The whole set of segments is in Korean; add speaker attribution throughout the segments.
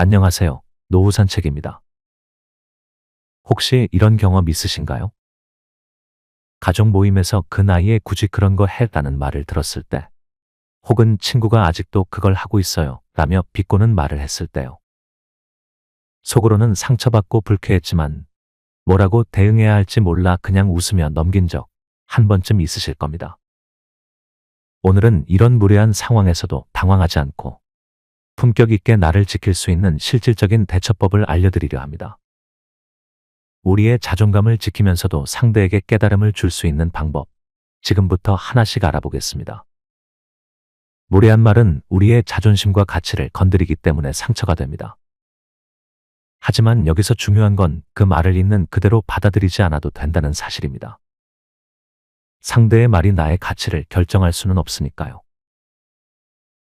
Speaker 1: 안녕하세요. 노후 산책입니다. 혹시 이런 경험 있으신가요? 가족 모임에서 그 나이에 굳이 그런 거 해라는 말을 들었을 때, 혹은 친구가 아직도 그걸 하고 있어요 라며 비꼬는 말을 했을 때요. 속으로는 상처받고 불쾌했지만 뭐라고 대응해야 할지 몰라 그냥 웃으며 넘긴 적 한 번쯤 있으실 겁니다. 오늘은 이런 무례한 상황에서도 당황하지 않고 품격 있게 나를 지킬 수 있는 실질적인 대처법을 알려드리려 합니다. 우리의 자존감을 지키면서도 상대에게 깨달음을 줄 수 있는 방법, 지금부터 하나씩 알아보겠습니다. 무례한 말은 우리의 자존심과 가치를 건드리기 때문에 상처가 됩니다. 하지만 여기서 중요한 건 그 말을 있는 그대로 받아들이지 않아도 된다는 사실입니다. 상대의 말이 나의 가치를 결정할 수는 없으니까요.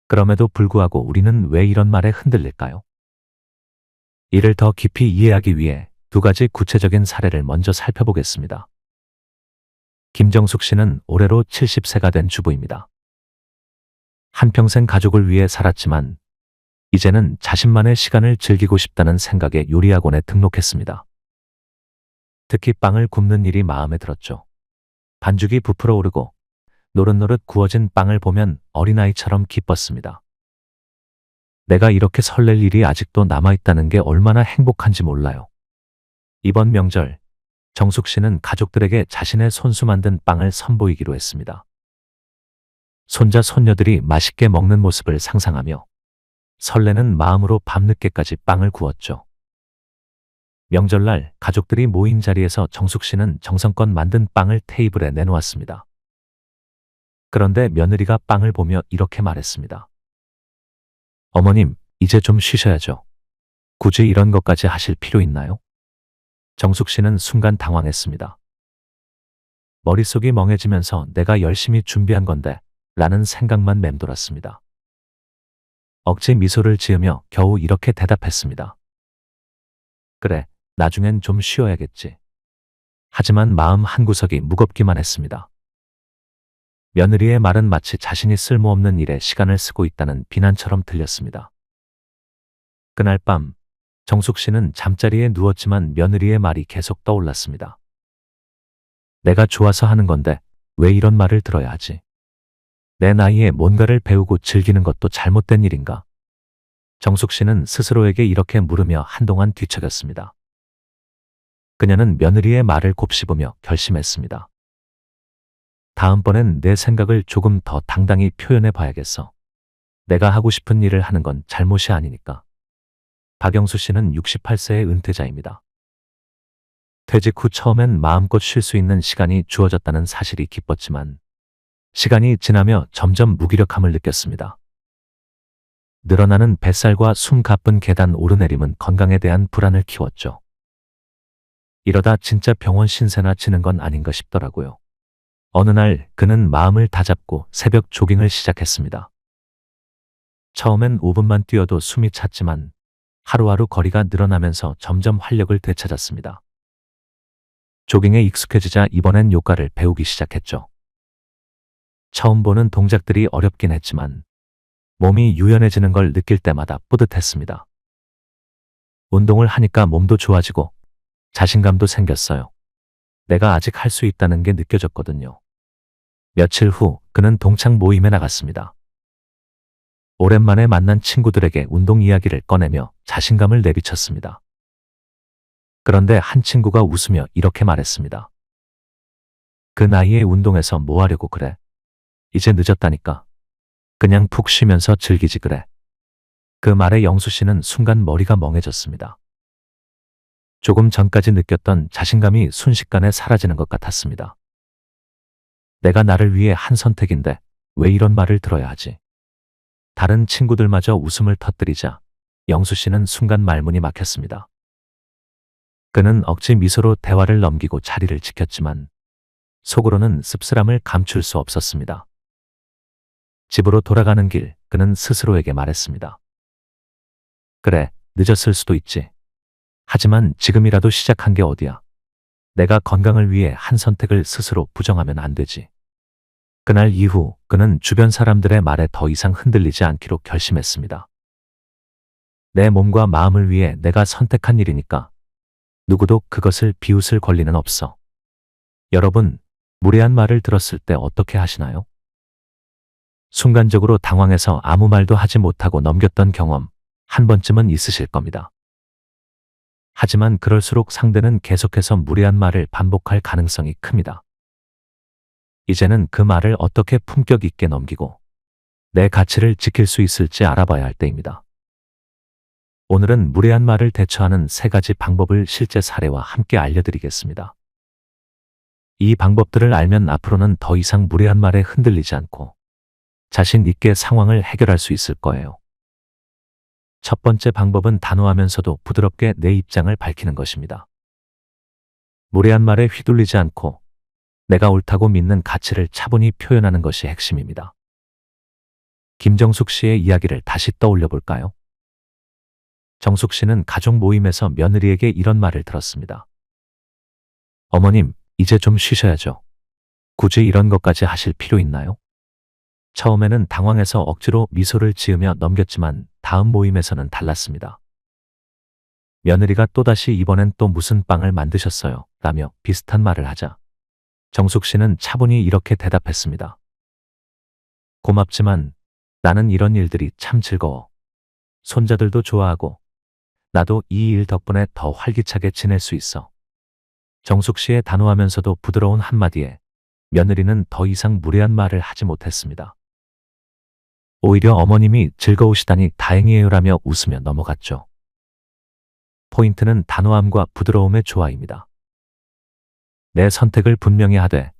Speaker 1: 그럼에도 불구하고 우리는 왜 이런 말에 흔들릴까요? 이를 더 깊이 이해하기 위해 두 가지 구체적인 사례를 먼저 살펴보겠습니다. 김정숙 씨는 올해로 70세가 된 주부입니다. 한평생 가족을 위해 살았지만 이제는 자신만의 시간을 즐기고 싶다는 생각에 요리학원에 등록했습니다. 특히 빵을 굽는 일이 마음에 들었죠. 반죽이 부풀어 오르고 노릇노릇 구워진 빵을 보면 어린아이처럼 기뻤습니다. 내가 이렇게 설렐 일이 아직도 남아있다는 게 얼마나 행복한지 몰라요. 이번 명절, 정숙 씨는 가족들에게 자신의 손수 만든 빵을 선보이기로 했습니다. 손자 손녀들이 맛있게 먹는 모습을 상상하며 설레는 마음으로 밤늦게까지 빵을 구웠죠. 명절날 가족들이 모인 자리에서 정숙 씨는 정성껏 만든 빵을 테이블에 내놓았습니다. 그런데 며느리가 빵을 보며 이렇게 말했습니다. 어머님, 이제 좀 쉬셔야죠. 굳이 이런 것까지 하실 필요 있나요? 정숙 씨는 순간 당황했습니다. 머릿속이 멍해지면서 내가 열심히 준비한 건데 라는 생각만 맴돌았습니다. 억지 미소를 지으며 겨우 이렇게 대답했습니다. 그래, 나중엔 좀 쉬어야겠지. 하지만 마음 한구석이 무겁기만 했습니다. 며느리의 말은 마치 자신이 쓸모없는 일에 시간을 쓰고 있다는 비난처럼 들렸습니다. 그날 밤, 정숙 씨는 잠자리에 누웠지만 며느리의 말이 계속 떠올랐습니다. 내가 좋아서 하는 건데 왜 이런 말을 들어야 하지? 내 나이에 뭔가를 배우고 즐기는 것도 잘못된 일인가? 정숙 씨는 스스로에게 이렇게 물으며 한동안 뒤척였습니다. 그녀는 며느리의 말을 곱씹으며 결심했습니다. 다음번엔 내 생각을 조금 더 당당히 표현해 봐야겠어. 내가 하고 싶은 일을 하는 건 잘못이 아니니까. 박영수 씨는 68세의 은퇴자입니다. 퇴직 후 처음엔 마음껏 쉴 수 있는 시간이 주어졌다는 사실이 기뻤지만 시간이 지나며 점점 무기력함을 느꼈습니다. 늘어나는 뱃살과 숨 가쁜 계단 오르내림은 건강에 대한 불안을 키웠죠. 이러다 진짜 병원 신세나 지는 건 아닌가 싶더라고요. 어느 날 그는 마음을 다잡고 새벽 조깅을 시작했습니다. 처음엔 5분만 뛰어도 숨이 찼지만 하루하루 거리가 늘어나면서 점점 활력을 되찾았습니다. 조깅에 익숙해지자 이번엔 요가를 배우기 시작했죠. 처음 보는 동작들이 어렵긴 했지만 몸이 유연해지는 걸 느낄 때마다 뿌듯했습니다. 운동을 하니까 몸도 좋아지고 자신감도 생겼어요. 내가 아직 할 수 있다는 게 느껴졌거든요. 며칠 후 그는 동창 모임에 나갔습니다. 오랜만에 만난 친구들에게 운동 이야기를 꺼내며 자신감을 내비쳤습니다. 그런데 한 친구가 웃으며 이렇게 말했습니다. 그 나이에 운동해서 뭐 하려고 그래? 이제 늦었다니까. 그냥 푹 쉬면서 즐기지 그래. 그 말에 영수 씨는 순간 머리가 멍해졌습니다. 조금 전까지 느꼈던 자신감이 순식간에 사라지는 것 같았습니다. 내가 나를 위해 한 선택인데 왜 이런 말을 들어야 하지? 다른 친구들마저 웃음을 터뜨리자 영수 씨는 순간 말문이 막혔습니다. 그는 억지 미소로 대화를 넘기고 자리를 지켰지만 속으로는 씁쓸함을 감출 수 없었습니다. 집으로 돌아가는 길 그는 스스로에게 말했습니다. 그래, 늦었을 수도 있지. 하지만 지금이라도 시작한 게 어디야. 내가 건강을 위해 한 선택을 스스로 부정하면 안 되지. 그날 이후 그는 주변 사람들의 말에 더 이상 흔들리지 않기로 결심했습니다. 내 몸과 마음을 위해 내가 선택한 일이니까 누구도 그것을 비웃을 권리는 없어. 여러분, 무례한 말을 들었을 때 어떻게 하시나요? 순간적으로 당황해서 아무 말도 하지 못하고 넘겼던 경험 한 번쯤은 있으실 겁니다. 하지만 그럴수록 상대는 계속해서 무례한 말을 반복할 가능성이 큽니다. 이제는 그 말을 어떻게 품격 있게 넘기고 내 가치를 지킬 수 있을지 알아봐야 할 때입니다. 오늘은 무례한 말을 대처하는 3가지 방법을 실제 사례와 함께 알려드리겠습니다. 이 방법들을 알면 앞으로는 더 이상 무례한 말에 흔들리지 않고 자신 있게 상황을 해결할 수 있을 거예요. 첫 번째 방법은 단호하면서도 부드럽게 내 입장을 밝히는 것입니다. 무례한 말에 휘둘리지 않고 내가 옳다고 믿는 가치를 차분히 표현하는 것이 핵심입니다. 김정숙 씨의 이야기를 다시 떠올려 볼까요? 정숙 씨는 가족 모임에서 며느리에게 이런 말을 들었습니다. 어머님, 이제 좀 쉬셔야죠. 굳이 이런 것까지 하실 필요 있나요? 처음에는 당황해서 억지로 미소를 지으며 넘겼지만 다음 모임에서는 달랐습니다. 며느리가 또다시 이번엔 또 무슨 빵을 만드셨어요? 라며 비슷한 말을 하자 정숙 씨는 차분히 이렇게 대답했습니다. 고맙지만 나는 이런 일들이 참 즐거워. 손자들도 좋아하고 나도 이 일 덕분에 더 활기차게 지낼 수 있어. 정숙 씨의 단호하면서도 부드러운 한마디에 며느리는 더 이상 무례한 말을 하지 못했습니다. 오히려 어머님이 즐거우시다니 다행이에요라며 웃으며 넘어갔죠. 포인트는 단호함과 부드러움의 조화입니다. 내 선택을 분명히 하되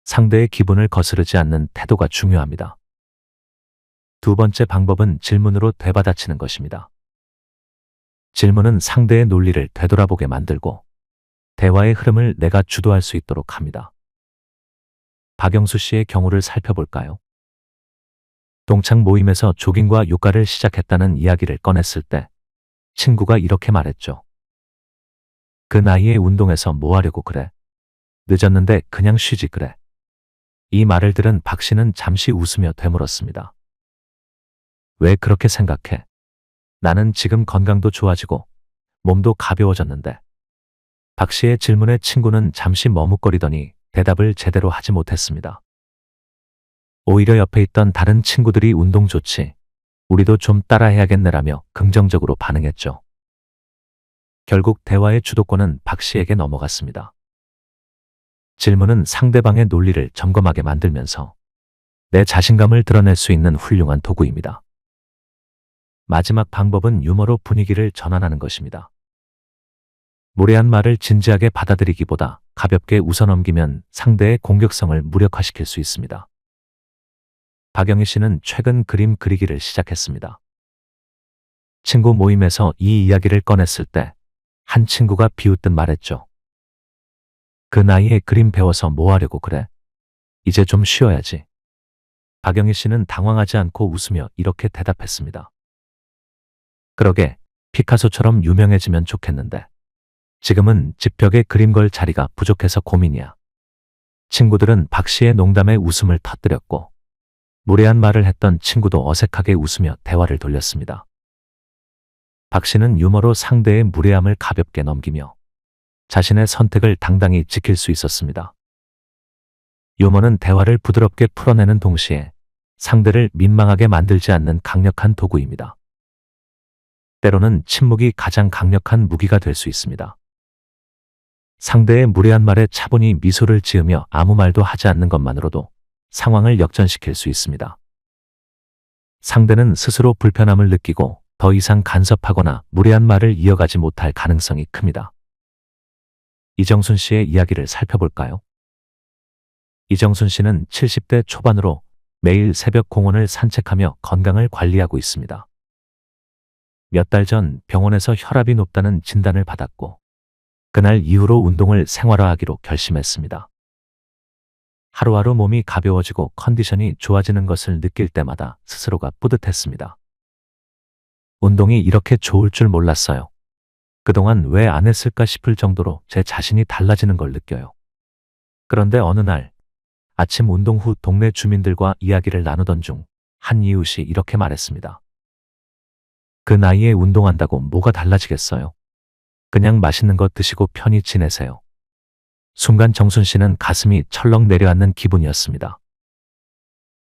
Speaker 1: 상대의 기분을 거스르지 않는 태도가 중요합니다. 두 번째 방법은 질문으로 되받아치는 것입니다. 질문은 상대의 논리를 되돌아보게 만들고 대화의 흐름을 내가 주도할 수 있도록 합니다. 박영수 씨의 경우를 살펴볼까요? 동창 모임에서 조깅과 요가를 시작했다는 이야기를 꺼냈을 때 친구가 이렇게 말했죠. 그 나이에 운동해서 뭐 하려고 그래? 늦었는데 그냥 쉬지 그래. 이 말을 들은 박 씨는 잠시 웃으며 되물었습니다. 왜 그렇게 생각해? 나는 지금 건강도 좋아지고 몸도 가벼워졌는데. 박 씨의 질문에 친구는 잠시 머뭇거리더니 대답을 제대로 하지 못했습니다. 오히려 옆에 있던 다른 친구들이 운동 좋지, 우리도 좀 따라해야겠네라며 긍정적으로 반응했죠. 결국 대화의 주도권은 박 씨에게 넘어갔습니다. 질문은 상대방의 논리를 점검하게 만들면서 내 자신감을 드러낼 수 있는 훌륭한 도구입니다. 마지막 방법은 유머로 분위기를 전환하는 것입니다. 무례한 말을 진지하게 받아들이기보다 가볍게 웃어넘기면 상대의 공격성을 무력화시킬 수 있습니다. 박영희 씨는 최근 그림 그리기를 시작했습니다. 친구 모임에서 이 이야기를 꺼냈을 때 한 친구가 비웃듯 말했죠. 그 나이에 그림 배워서 뭐 하려고 그래? 이제 좀 쉬어야지. 박영희 씨는 당황하지 않고 웃으며 이렇게 대답했습니다. 그러게, 피카소처럼 유명해지면 좋겠는데 지금은 집벽에 그림 걸 자리가 부족해서 고민이야. 친구들은 박 씨의 농담에 웃음을 터뜨렸고 무례한 말을 했던 친구도 어색하게 웃으며 대화를 돌렸습니다. 박 씨는 유머로 상대의 무례함을 가볍게 넘기며 자신의 선택을 당당히 지킬 수 있었습니다. 유머는 대화를 부드럽게 풀어내는 동시에 상대를 민망하게 만들지 않는 강력한 도구입니다. 때로는 침묵이 가장 강력한 무기가 될 수 있습니다. 상대의 무례한 말에 차분히 미소를 지으며 아무 말도 하지 않는 것만으로도 상황을 역전시킬 수 있습니다. 상대는 스스로 불편함을 느끼고 더 이상 간섭하거나 무례한 말을 이어가지 못할 가능성이 큽니다. 이정순 씨의 이야기를 살펴볼까요? 이정순 씨는 70대 초반으로 매일 새벽 공원을 산책하며 건강을 관리하고 있습니다. 몇 달 전 병원에서 혈압이 높다는 진단을 받았고 그날 이후로 운동을 생활화하기로 결심했습니다. 하루하루 몸이 가벼워지고 컨디션이 좋아지는 것을 느낄 때마다 스스로가 뿌듯했습니다. 운동이 이렇게 좋을 줄 몰랐어요. 그동안 왜 안 했을까 싶을 정도로 제 자신이 달라지는 걸 느껴요. 그런데 어느 날 아침 운동 후 동네 주민들과 이야기를 나누던 중 한 이웃이 이렇게 말했습니다. 그 나이에 운동한다고 뭐가 달라지겠어요? 그냥 맛있는 거 드시고 편히 지내세요. 순간 정순 씨는 가슴이 철렁 내려앉는 기분이었습니다.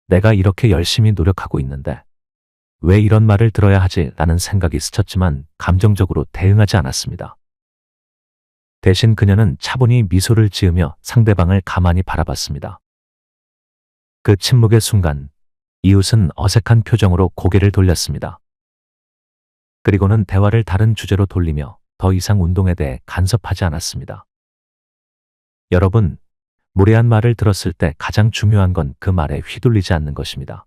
Speaker 1: 내가 이렇게 열심히 노력하고 있는데 왜 이런 말을 들어야 하지? 라는 생각이 스쳤지만 감정적으로 대응하지 않았습니다. 대신 그녀는 차분히 미소를 지으며 상대방을 가만히 바라봤습니다. 그 침묵의 순간 이웃은 어색한 표정으로 고개를 돌렸습니다. 그리고는 대화를 다른 주제로 돌리며 더 이상 운동에 대해 간섭하지 않았습니다. 여러분, 무례한 말을 들었을 때 가장 중요한 건 그 말에 휘둘리지 않는 것입니다.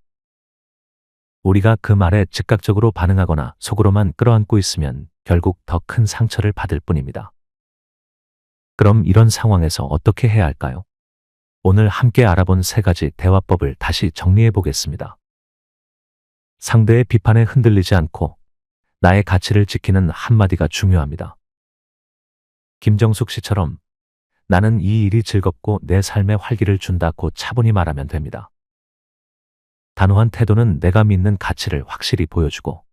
Speaker 1: 우리가 그 말에 즉각적으로 반응하거나 속으로만 끌어안고 있으면 결국 더 큰 상처를 받을 뿐입니다. 그럼 이런 상황에서 어떻게 해야 할까요? 오늘 함께 알아본 3가지 대화법을 다시 정리해 보겠습니다. 상대의 비판에 흔들리지 않고 나의 가치를 지키는 한마디가 중요합니다. 김정숙 씨처럼 나는 이 일이 즐겁고 내 삶에 활기를 준다고 차분히 말하면 됩니다. 단호한 태도는 내가 믿는 가치를 확실히 보여주고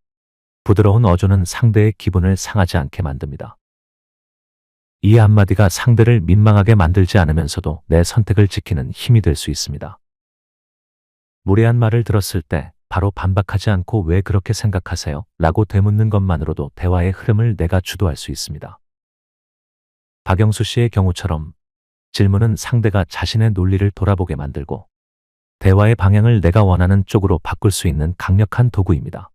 Speaker 1: 부드러운 어조는 상대의 기분을 상하지 않게 만듭니다. 이 한마디가 상대를 민망하게 만들지 않으면서도 내 선택을 지키는 힘이 될 수 있습니다. 무례한 말을 들었을 때 바로 반박하지 않고 왜 그렇게 생각하세요? 라고 되묻는 것만으로도 대화의 흐름을 내가 주도할 수 있습니다. 박영수 씨의 경우처럼 질문은 상대가 자신의 논리를 돌아보게 만들고 대화의 방향을 내가 원하는 쪽으로 바꿀 수 있는 강력한 도구입니다.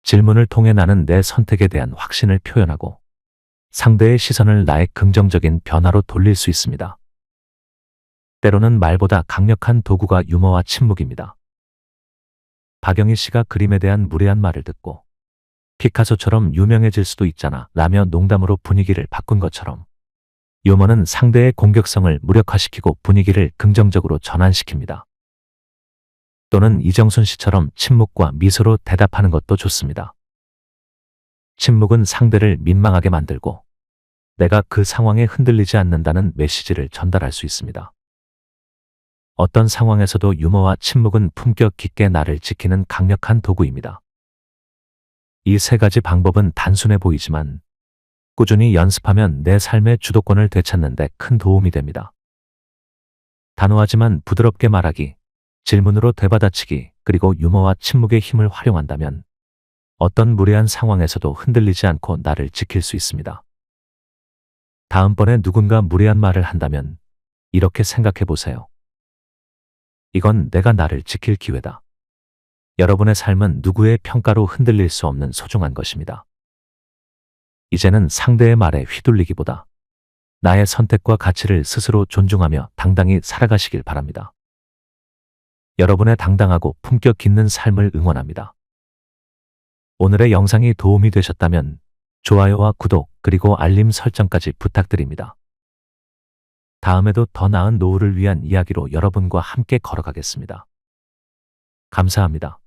Speaker 1: 질문을 통해 나는 내 선택에 대한 확신을 표현하고 상대의 시선을 나의 긍정적인 변화로 돌릴 수 있습니다. 때로는 말보다 강력한 도구가 유머와 침묵입니다. 박영희 씨가 그림에 대한 무례한 말을 듣고 피카소처럼 유명해질 수도 있잖아 라며 농담으로 분위기를 바꾼 것처럼 유머는 상대의 공격성을 무력화시키고 분위기를 긍정적으로 전환시킵니다. 또는 이정순 씨처럼 침묵과 미소로 대답하는 것도 좋습니다. 침묵은 상대를 민망하게 만들고 내가 그 상황에 흔들리지 않는다는 메시지를 전달할 수 있습니다. 어떤 상황에서도 유머와 침묵은 품격 깊게 나를 지키는 강력한 도구입니다. 이 3가지 방법은 단순해 보이지만 꾸준히 연습하면 내 삶의 주도권을 되찾는 데 큰 도움이 됩니다. 단호하지만 부드럽게 말하기, 질문으로 되받아치기, 그리고 유머와 침묵의 힘을 활용한다면 어떤 무례한 상황에서도 흔들리지 않고 나를 지킬 수 있습니다. 다음번에 누군가 무례한 말을 한다면 이렇게 생각해 보세요. 이건 내가 나를 지킬 기회다. 여러분의 삶은 누구의 평가로 흔들릴 수 없는 소중한 것입니다. 이제는 상대의 말에 휘둘리기보다 나의 선택과 가치를 스스로 존중하며 당당히 살아가시길 바랍니다. 여러분의 당당하고 품격 있는 삶을 응원합니다. 오늘의 영상이 도움이 되셨다면 좋아요와 구독 그리고 알림 설정까지 부탁드립니다. 다음에도 더 나은 노후를 위한 이야기로 여러분과 함께 걸어가겠습니다. 감사합니다.